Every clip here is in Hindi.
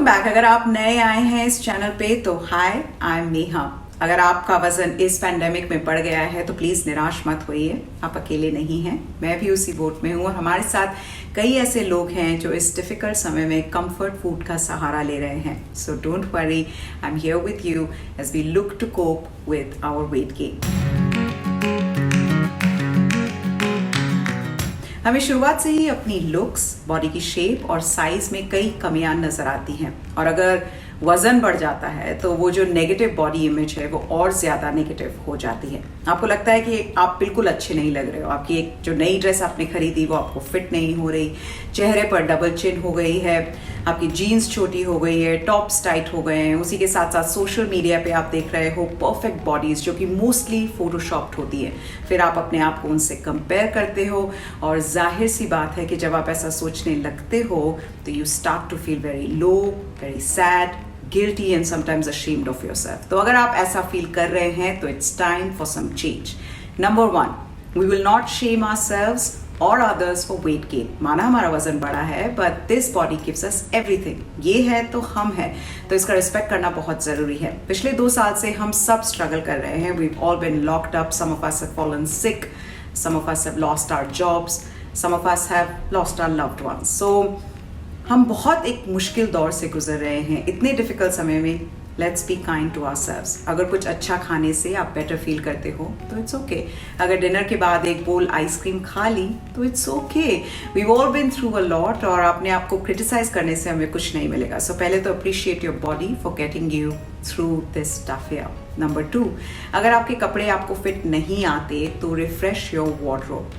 Welcome back. अगर आप नए आए हैं इस चैनल पे तो हाय, आई एम नेहा। अगर आपका वजन इस पैंडेमिक में बढ़ गया है तो प्लीज निराश मत होइए, आप अकेले नहीं हैं। मैं भी उसी बोट में हूँ और हमारे साथ कई ऐसे लोग हैं जो इस डिफिकल्ट समय में कंफर्ट फूड का सहारा ले रहे हैं। So don't worry, I am here with you as we look to cope with our weight gain. हमें शुरुआत से ही अपनी लुक्स, बॉडी की शेप और साइज में कई कमियां नजर आती हैं और अगर वजन बढ़ जाता है तो वो जो नेगेटिव बॉडी इमेज है वो और ज्यादा नेगेटिव हो जाती है। आपको लगता है कि आप बिल्कुल अच्छे नहीं लग रहे हो, आपकी एक जो नई ड्रेस आपने खरीदी वो आपको फिट नहीं हो रही, चेहरे पर डबल चिन हो गई है, आपकी जीन्स छोटी हो गई है, टॉप्स टाइट हो गए हैं। उसी के साथ साथ सोशल मीडिया पे आप देख रहे हो परफेक्ट बॉडीज जो कि मोस्टली फोटोशॉप्ड होती है। फिर आप अपने आप को उनसे कंपेयर करते हो और जाहिर सी बात है कि जब आप ऐसा सोचने लगते हो तो you start to feel very low, very sad, guilty and sometimes ashamed of yourself. तो अगर आप ऐसा फील कर रहे हैं तो it's time for some change. Number 1, we will not shame ourselves or others for weight gain. माना हमारा वजन बड़ा है but this body gives us everything. ये है तो हम हैं, तो इसका रिस्पेक्ट करना बहुत ज़रूरी है। पिछले 2 साल से हम सब स्ट्रगल कर रहे हैं। We've all been locked up. Some of us have fallen sick. Some of us have lost our jobs. Some of us have lost our loved ones. So हम बहुत एक मुश्किल दौर से गुजर रहे हैं। इतने डिफिकल्ट समय में let's be kind to ourselves. अगर कुछ अच्छा खाने से आप बेटर फील करते हो तो इट्स ओके। अगर डिनर के बाद एक बोल आइसक्रीम खा ली तो it's okay. We all been through a lot और अपने आप को क्रिटिसाइज करने से हमें कुछ नहीं मिलेगा। सो पहले तो appreciate your body for getting you through this tough year. Number 2, अगर आपके कपड़े आपको फिट नहीं आते तो रिफ्रेश योर वार्डरोब।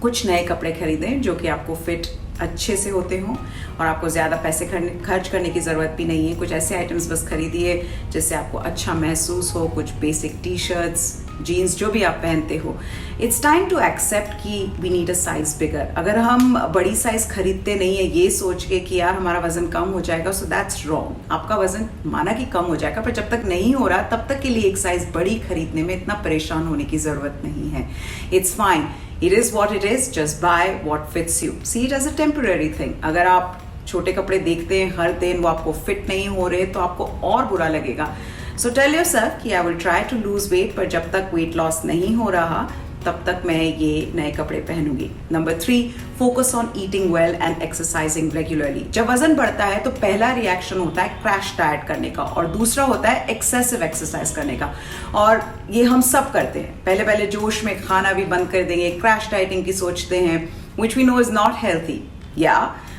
कुछ नए कपड़े खरीदें जो कि आपको फिट अच्छे से होते हों और आपको ज़्यादा पैसे खर्च करने की ज़रूरत भी नहीं है। कुछ ऐसे आइटम्स बस खरीदिए जिससे आपको अच्छा महसूस हो। कुछ बेसिक टी शर्ट्स, जीन्स जो भी आप पहनते हो। इट्स टाइम टू एक्सेप्ट कि वी नीड अ साइज बिगर। अगर हम बड़ी साइज खरीदते नहीं है ये सोच के कि यार हमारा वजन कम हो जाएगा, सो दैट्स रॉन्ग। आपका वजन माना कि कम हो जाएगा पर जब तक नहीं हो रहा तब तक के लिए एक साइज बड़ी खरीदने में इतना परेशान होने की ज़रूरत नहीं है। It's fine, it is what it is, just buy what fits you. See it as a temporary thing. अगर आप छोटे कपड़े देखते हैं हर दिन वो आपको फिट नहीं हो रहे तो आपको और बुरा लगेगा। So tell yourself कि I will try to lose weight, पर जब तक weight loss नहीं हो रहा तब तक मैं ये नए कपड़े पहनूंगी। Number 3, focus on eating well and exercising regularly. जब वजन बढ़ता है तो पहला रिएक्शन होता है क्रैश डाइट करने का और दूसरा होता है एक्सेसिव एक्सरसाइज करने का। और ये हम सब करते हैं। पहले पहले जोश में खाना भी बंद कर देंगे, क्रैश डाइटिंग की सोचते हैं, which we know is not healthy. या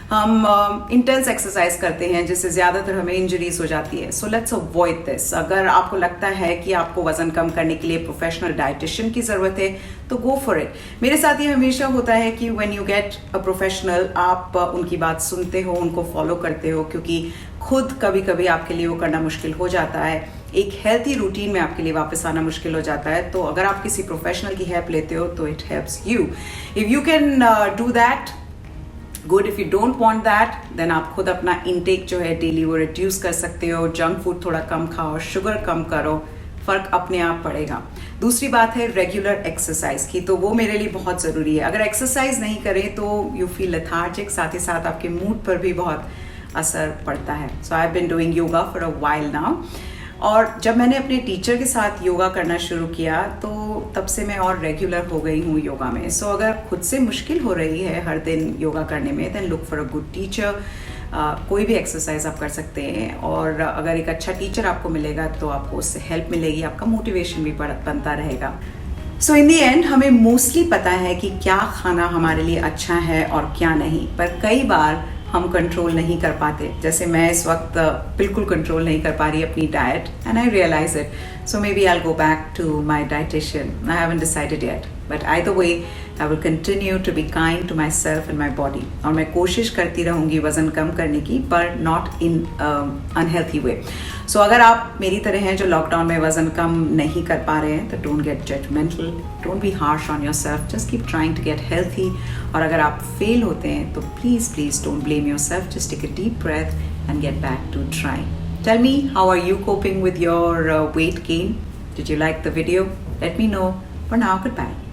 हम इंटेंस एक्सरसाइज करते हैं जिससे ज़्यादातर हमें इंजरीज हो जाती है। So let's avoid this. अगर आपको लगता है कि आपको वजन कम करने के लिए प्रोफेशनल डाइटिशियन की ज़रूरत है तो गो फॉर इट। मेरे साथ ये हमेशा होता है कि when you get a professional आप उनकी बात सुनते हो, उनको फॉलो करते हो, क्योंकि खुद कभी कभी आपके लिए वो करना मुश्किल हो जाता है। एक हेल्थी रूटीन में आपके लिए वापस आना मुश्किल हो जाता है। तो अगर आप किसी प्रोफेशनल की हेल्प लेते हो तो it helps you. If you can do that good. If you don't want that then आप खुद अपना इनटेक जो है डेली वो रिड्यूस कर सकते हो। जंक फूड थोड़ा कम खाओ, शुगर कम करो, फर्क अपने आप पड़ेगा। दूसरी बात है रेगुलर एक्सरसाइज की, तो वो मेरे लिए बहुत ज़रूरी है। अगर एक्सरसाइज नहीं करें तो यू फील लेथार्जिक, साथ ही साथ आपके मूड पर भी बहुत असर पड़ता है। So I have been doing yoga for a while now. और जब मैंने अपने टीचर के साथ योगा करना शुरू किया तो तब से मैं और रेगुलर हो गई हूँ योगा में। सो अगर खुद से मुश्किल हो रही है हर दिन योगा करने में then look for a good teacher. कोई भी एक्सरसाइज आप कर सकते हैं और अगर एक अच्छा टीचर आपको मिलेगा तो आपको उससे हेल्प मिलेगी, आपका मोटिवेशन भी बनता रहेगा। सो इन दी एंड हमें मोस्टली पता है कि क्या खाना हमारे लिए अच्छा है और क्या नहीं, पर कई बार हम कंट्रोल नहीं कर पाते। जैसे मैं इस वक्त बिल्कुल कंट्रोल नहीं कर पा रही अपनी diet and I realise it. So maybe I will go back to my dietitian. I haven't decided yet but either way I will continue to be kind to myself and my body. और मैं कोशिश करती रहूँगी वजन कम करने की, पर नॉट इन अनहेल्थी वे। सो अगर आप मेरी तरह हैं जो लॉकडाउन में वजन कम नहीं कर पा रहे हैं तो don't get judgemental, don't be harsh on yourself, just keep trying to get healthy. और अगर आप फेल होते हैं तो please don't blame yourself, just take a deep breath and get back to trying. Tell me, how are you coping with your weight gain? Did you like the video? Let me know. For now, goodbye.